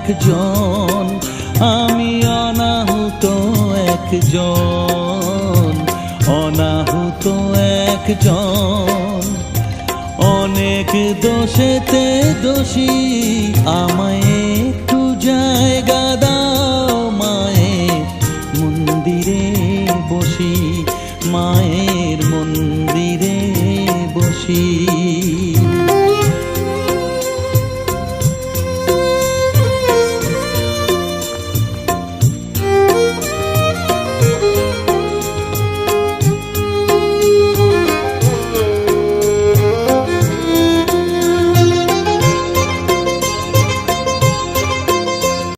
একজন, আমি অনাহুত একজন, অনাহুত একজন। অনেক দোষেতে দোষী, আমায় একটু